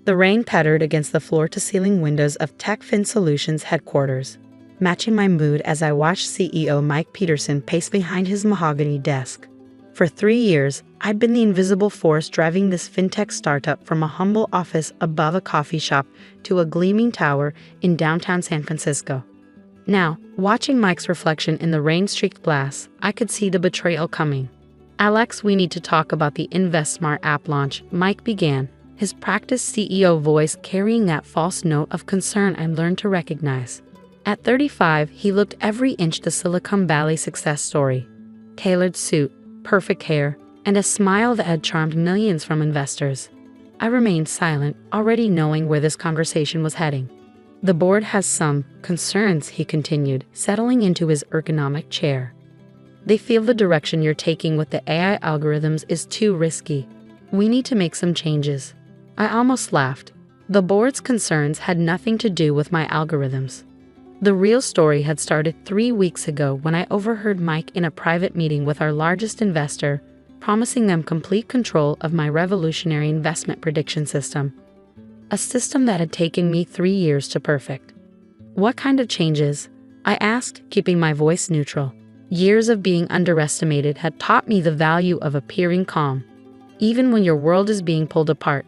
The rain pattered against the floor-to-ceiling windows of TechFin Solutions headquarters, matching my mood as I watched CEO Mike Peterson pace behind his mahogany desk. For 3 years, I'd been the invisible force driving this fintech startup from a humble office above a coffee shop to a gleaming tower in downtown San Francisco. Now, watching Mike's reflection in the rain-streaked glass, I could see the betrayal coming. "Alex, we need to talk about the InvestSmart app launch," Mike began, his practiced CEO voice carrying that false note of concern I learned to recognize. At 35, he looked every inch the Silicon Valley success story. Tailored suit, perfect hair, and a smile that had charmed millions from investors. I remained silent, already knowing where this conversation was heading. "The board has some concerns," he continued, settling into his ergonomic chair. "They feel the direction you're taking with the AI algorithms is too risky. We need to make some changes." I almost laughed. The board's concerns had nothing to do with my algorithms. The real story had started 3 weeks ago when I overheard Mike in a private meeting with our largest investor, promising them complete control of my revolutionary investment prediction system. A system that had taken me 3 years to perfect. "What kind of changes?" I asked, keeping my voice neutral. Years of being underestimated had taught me the value of appearing calm, even when your world is being pulled apart.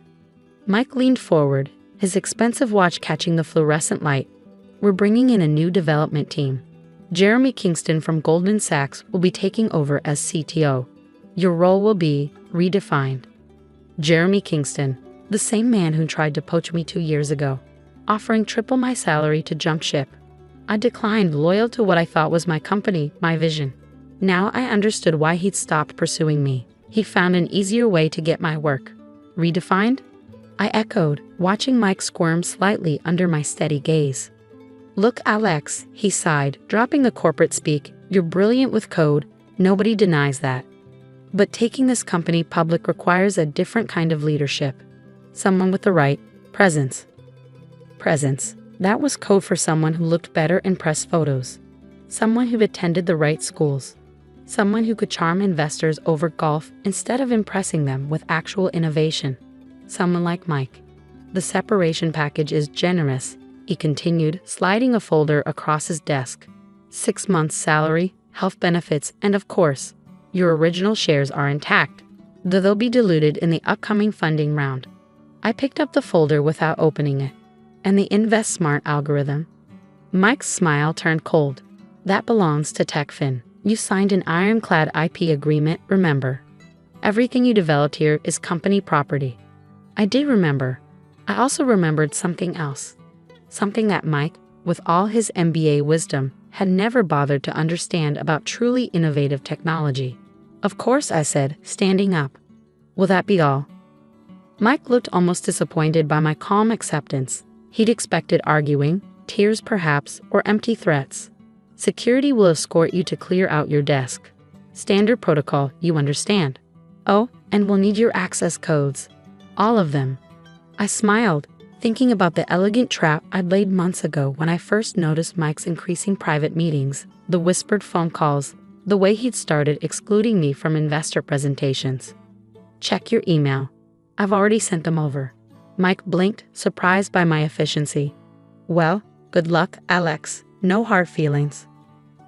Mike leaned forward, his expensive watch catching the fluorescent light. "We're bringing in a new development team. Jeremy Kingston from Goldman Sachs will be taking over as CTO. Your role will be redefined." Jeremy Kingston, the same man who tried to poach me 2 years ago, offering triple my salary to jump ship. I declined, loyal to what I thought was my company, my vision. Now I understood why he'd stopped pursuing me. He'd found an easier way to get my work. "Redefined?" I echoed, watching Mike squirm slightly under my steady gaze. "Look, Alex," he sighed, dropping the corporate speak, "you're brilliant with code, nobody denies that. But taking this company public requires a different kind of leadership. Someone with the right presence." Presence. That was code for someone who looked better in press photos. Someone who attended the right schools. Someone who could charm investors over golf instead of impressing them with actual innovation. Someone like Mike. "The separation package is generous," he continued, sliding a folder across his desk. 6 months' salary, health benefits, and of course, your original shares are intact, though they'll be diluted in the upcoming funding round. I picked up the folder without opening it. "And the InvestSmart algorithm?" Mike's smile turned cold. "That belongs to TechFin. You signed an ironclad IP agreement, remember? Everything you developed here is company property." I did remember. I also remembered something else. Something that Mike, with all his MBA wisdom, had never bothered to understand about truly innovative technology. "Of course," I said, standing up. "Will that be all?" Mike looked almost disappointed by my calm acceptance. He'd expected arguing, tears perhaps, or empty threats. "Security will escort you to clear out your desk. Standard protocol, you understand. Oh, and we'll need your access codes. All of them." I smiled, thinking about the elegant trap I'd laid months ago when I first noticed Mike's increasing private meetings, the whispered phone calls, the way he'd started excluding me from investor presentations. "Check your email. I've already sent them over." Mike blinked, surprised by my efficiency. "Well, good luck, Alex. No hard feelings."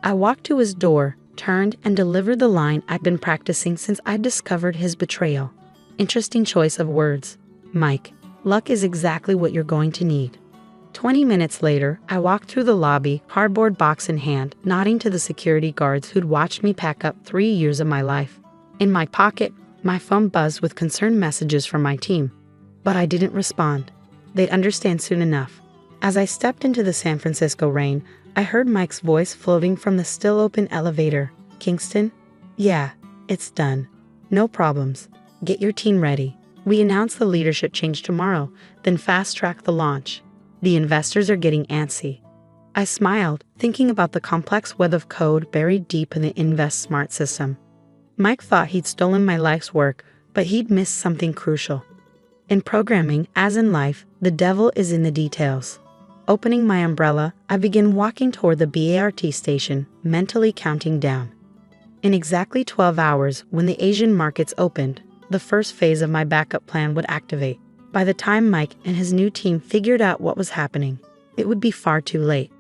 I walked to his door, turned, and delivered the line I'd been practicing since I'd discovered his betrayal. Interesting choice of words, Mike. Luck is exactly what you're going to need. 20 minutes later, I walked through the lobby, cardboard box in hand, nodding to the security guards who'd watched me pack up 3 years of my life. In my pocket, my phone buzzed with concerned messages from my team. But I didn't respond. They'd understand soon enough. As I stepped into the San Francisco rain, I heard Mike's voice floating from the still open elevator. "Kingston? Yeah, it's done. No problems. Get your team ready. We announce the leadership change tomorrow, then fast-track the launch. The investors are getting antsy." I smiled, thinking about the complex web of code buried deep in the InvestSmart system. Mike thought he'd stolen my life's work, but he'd missed something crucial. In programming, as in life, the devil is in the details. Opening my umbrella, I began walking toward the BART station, mentally counting down. In exactly 12 hours, when the Asian markets opened, the first phase of my backup plan would activate. By the time Mike and his new team figured out what was happening, it would be far too late.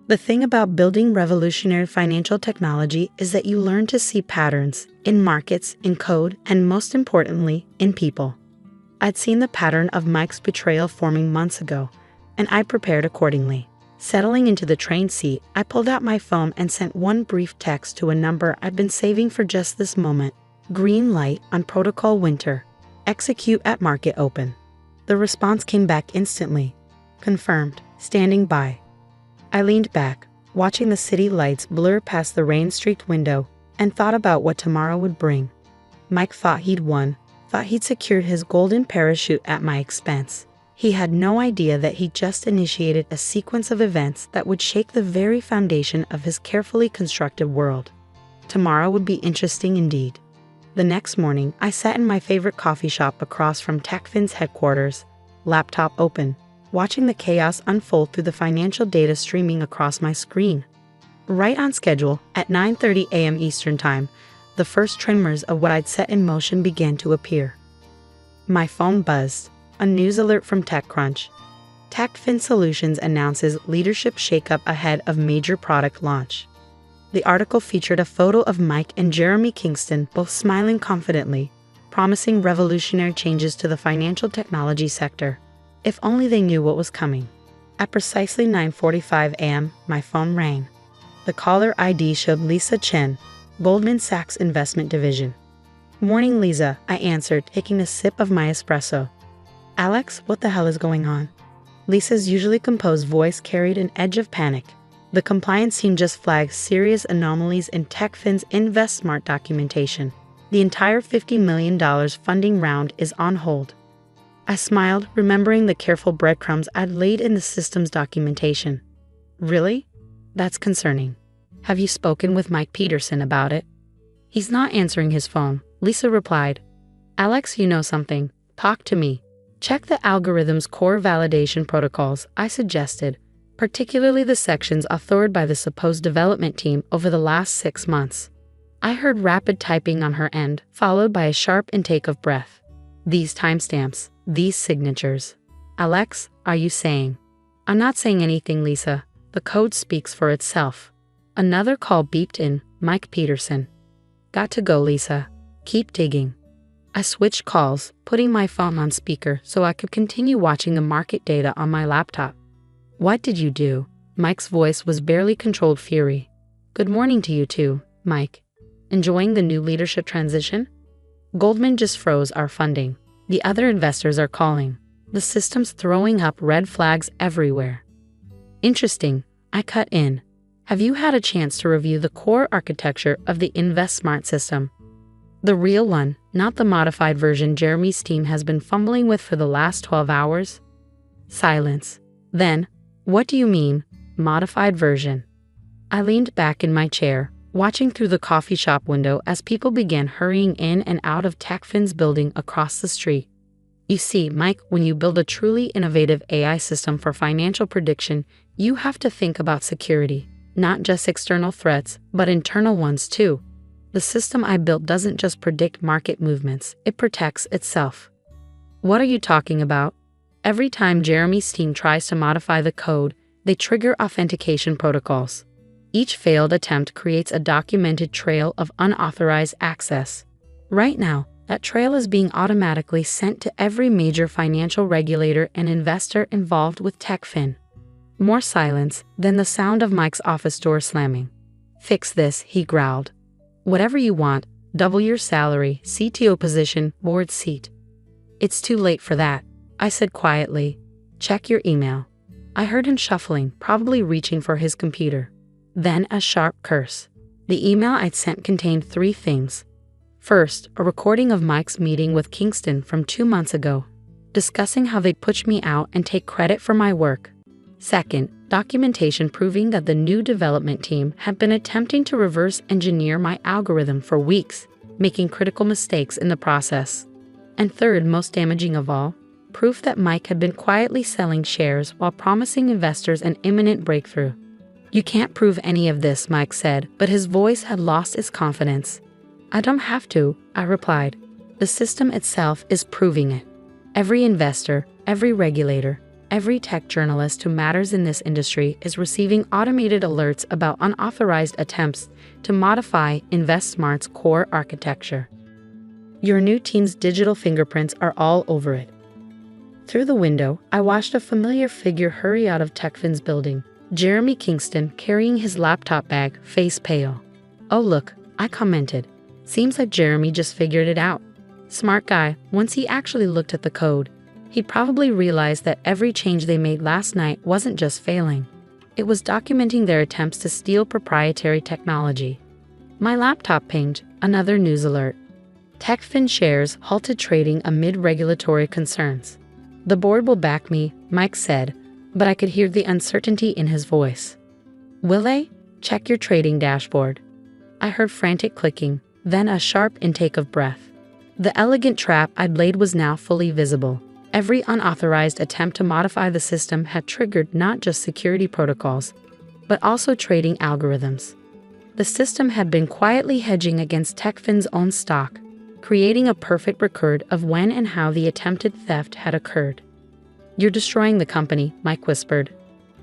The thing about building revolutionary financial technology is that you learn to see patterns in markets, in code, and most importantly, in people. I'd seen the pattern of Mike's betrayal forming months ago, and I prepared accordingly. Settling into the train seat, I pulled out my phone and sent one brief text to a number I'd been saving for just this moment. Green light on protocol winter. Execute at market open. The response came back instantly. Confirmed. Standing by. I leaned back, watching the city lights blur past the rain-streaked window, and thought about what tomorrow would bring. Mike thought he'd won, thought he'd secured his golden parachute at my expense. He had no idea that he'd just initiated a sequence of events that would shake the very foundation of his carefully constructed world. Tomorrow would be interesting indeed. The next morning, I sat in my favorite coffee shop across from TechFin's headquarters, laptop open, watching the chaos unfold through the financial data streaming across my screen. Right on schedule, at 9:30 a.m. Eastern Time, the first tremors of what I'd set in motion began to appear. My phone buzzed. A news alert from TechCrunch. TechFin Solutions announces leadership shakeup ahead of major product launch. The article featured a photo of Mike and Jeremy Kingston both smiling confidently, promising revolutionary changes to the financial technology sector. If only they knew what was coming. At precisely 9:45 a.m., my phone rang. The caller ID showed Lisa Chen, Goldman Sachs Investment Division. "Morning, Lisa," I answered, taking a sip of my espresso. "Alex, what the hell is going on?" Lisa's usually composed voice carried an edge of panic. The compliance team just flagged serious anomalies in TechFin's InvestSmart documentation. The entire $50 million funding round is on hold. I smiled, remembering the careful breadcrumbs I'd laid in the system's documentation. "Really? That's concerning. Have you spoken with Mike Peterson about it?" "He's not answering his phone," Lisa replied. "Alex, you know something. Talk to me. Check the algorithm's core validation protocols," I suggested, particularly the sections authored by the supposed development team over the last 6 months. I heard rapid typing on her end, followed by a sharp intake of breath. "These timestamps, these signatures. Alex, are you saying?" "I'm not saying anything, Lisa. The code speaks for itself." Another call beeped in. Mike Peterson. "Got to go, Lisa. Keep digging." I switched calls, putting my phone on speaker so I could continue watching the market data on my laptop. "What did you do?" Mike's voice was barely controlled fury. "Good morning to you too, Mike. Enjoying the new leadership transition?" "Goldman just froze our funding. The other investors are calling. The system's throwing up red flags everywhere." "Interesting," I cut in. "Have you had a chance to review the core architecture of the InvestSmart system? The real one, not the modified version Jeremy's team has been fumbling with for the last 12 hours?" Silence. Then, "What do you mean, modified version?" I leaned back in my chair, watching through the coffee shop window as people began hurrying in and out of TechFin's building across the street. "You see, Mike, when you build a truly innovative AI system for financial prediction, you have to think about security, not just external threats, but internal ones too. The system I built doesn't just predict market movements, it protects itself." "What are you talking about?" "Every time Jeremy's team tries to modify the code, they trigger authentication protocols. Each failed attempt creates a documented trail of unauthorized access. Right now, that trail is being automatically sent to every major financial regulator and investor involved with TechFin." More silence, then the sound of Mike's office door slamming. "Fix this," he growled. "Whatever you want, double your salary, CTO position, board seat." "It's too late for that," I said quietly. "Check your email." I heard him shuffling, probably reaching for his computer. Then a sharp curse. The email I'd sent contained 3 things. First, a recording of Mike's meeting with Kingston from 2 months ago, discussing how they'd push me out and take credit for my work. Second, documentation proving that the new development team had been attempting to reverse engineer my algorithm for weeks, making critical mistakes in the process. And third, most damaging of all, proof that Mike had been quietly selling shares while promising investors an imminent breakthrough. "You can't prove any of this," Mike said, but his voice had lost its confidence. "I don't have to," I replied. "The system itself is proving it." Every investor, every regulator, every tech journalist who matters in this industry is receiving automated alerts about unauthorized attempts to modify InvestSmart's core architecture. Your new team's digital fingerprints are all over it. Through the window, I watched a familiar figure hurry out of TechFin's building, Jeremy Kingston carrying his laptop bag, face pale. "Oh look," I commented. "Seems like Jeremy just figured it out." Smart guy. Once he actually looked at the code, he'd probably realized that every change they made last night wasn't just failing. It was documenting their attempts to steal proprietary technology. My laptop pinged, another news alert. TechFin shares halted trading amid regulatory concerns. "The board will back me," Mike said, but I could hear the uncertainty in his voice. "Will they? Check your trading dashboard." I heard frantic clicking, then a sharp intake of breath. The elegant trap I'd laid was now fully visible. Every unauthorized attempt to modify the system had triggered not just security protocols, but also trading algorithms. The system had been quietly hedging against TechFin's own stock, creating a perfect record of when and how the attempted theft had occurred. "You're destroying the company," Mike whispered.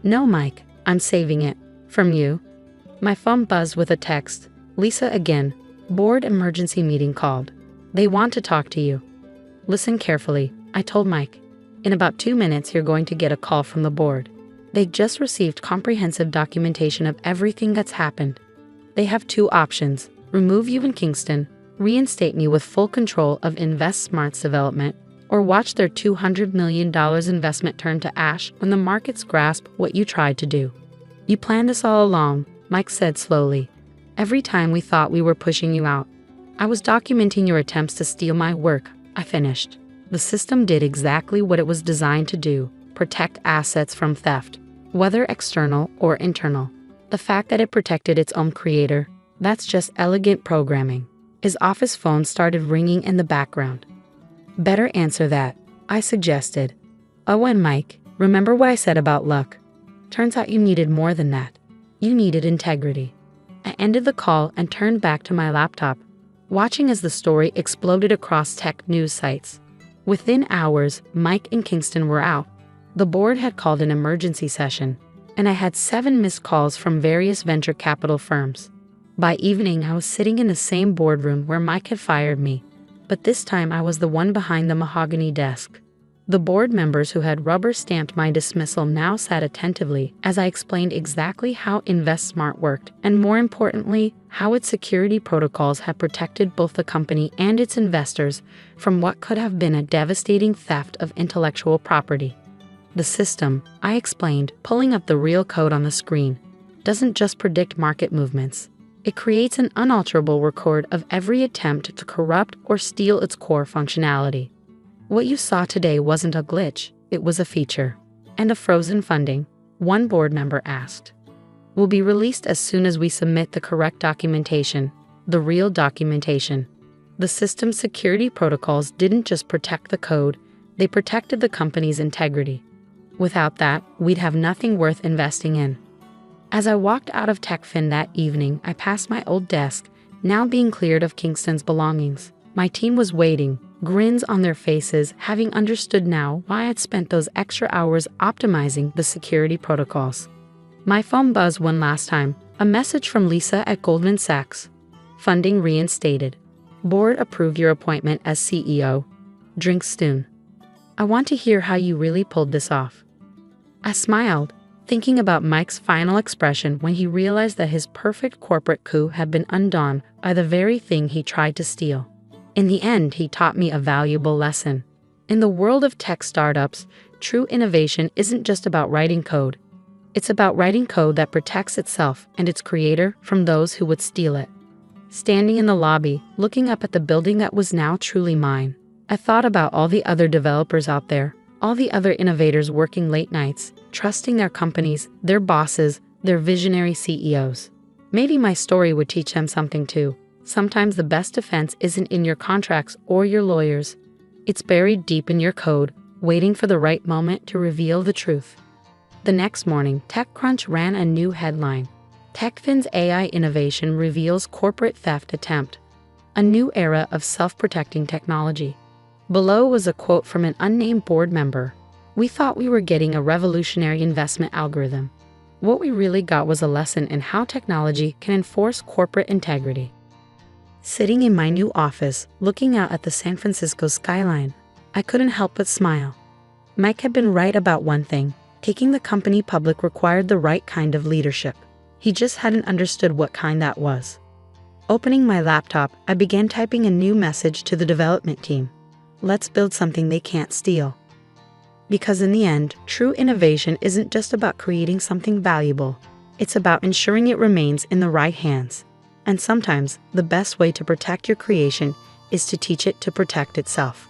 "No, Mike, I'm saving it. From you." My phone buzzed with a text. "Lisa again. Board emergency meeting called. They want to talk to you." "Listen carefully," I told Mike. "In about 2 minutes you're going to get a call from the board. They just received comprehensive documentation of everything that's happened. They have 2 options: remove you in Kingston, reinstate me with full control of InvestSmart's development, or watch their $200 million investment turn to ash when the markets grasp what you tried to do." "You planned this all along," Mike said slowly. "Every time we thought we were pushing you out, I was documenting your attempts to steal my work," I finished. "The system did exactly what it was designed to do: protect assets from theft, whether external or internal. The fact that it protected its own creator, that's just elegant programming." His office phone started ringing in the background. "Better answer that," I suggested. "Oh, and Mike, remember what I said about luck? Turns out you needed more than that. You needed integrity." I ended the call and turned back to my laptop, watching as the story exploded across tech news sites. Within hours, Mike and Kingston were out. The board had called an emergency session, and I had 7 missed calls from various venture capital firms. By evening, I was sitting in the same boardroom where Mike had fired me, but this time I was the one behind the mahogany desk. The board members who had rubber-stamped my dismissal now sat attentively as I explained exactly how InvestSmart worked, and more importantly, how its security protocols had protected both the company and its investors from what could have been a devastating theft of intellectual property. "The system," I explained, pulling up the real code on the screen, "doesn't just predict market movements. It creates an unalterable record of every attempt to corrupt or steal its core functionality. What you saw today wasn't a glitch, it was a feature." "And the frozen funding?" one board member asked. "Will be released as soon as we submit the correct documentation, the real documentation." The system's security protocols didn't just protect the code, they protected the company's integrity. Without that, we'd have nothing worth investing in. As I walked out of TechFin that evening, I passed my old desk, now being cleared of Kingston's belongings. My team was waiting, grins on their faces, having understood now why I'd spent those extra hours optimizing the security protocols. My phone buzzed one last time, a message from Lisa at Goldman Sachs. "Funding reinstated. Board approved your appointment as CEO. Drink soon. I want to hear how you really pulled this off." I smiled, thinking about Mike's final expression when he realized that his perfect corporate coup had been undone by the very thing he tried to steal. In the end, he taught me a valuable lesson. In the world of tech startups, true innovation isn't just about writing code. It's about writing code that protects itself and its creator from those who would steal it. Standing in the lobby, looking up at the building that was now truly mine, I thought about all the other developers out there, all the other innovators working late nights, trusting their companies, their bosses, their visionary CEOs. Maybe my story would teach them something too. Sometimes the best defense isn't in your contracts or your lawyers. It's buried deep in your code, waiting for the right moment to reveal the truth. The next morning, TechCrunch ran a new headline. TechFin's AI innovation reveals corporate theft attempt. A new era of self-protecting technology. Below was a quote from an unnamed board member. "We thought we were getting a revolutionary investment algorithm. What we really got was a lesson in how technology can enforce corporate integrity." Sitting in my new office, looking out at the San Francisco skyline, I couldn't help but smile. Mike had been right about one thing: taking the company public required the right kind of leadership. He just hadn't understood what kind that was. Opening my laptop, I began typing a new message to the development team. Let's build something they can't steal. Because in the end, true innovation isn't just about creating something valuable. It's about ensuring it remains in the right hands. And sometimes, the best way to protect your creation is to teach it to protect itself.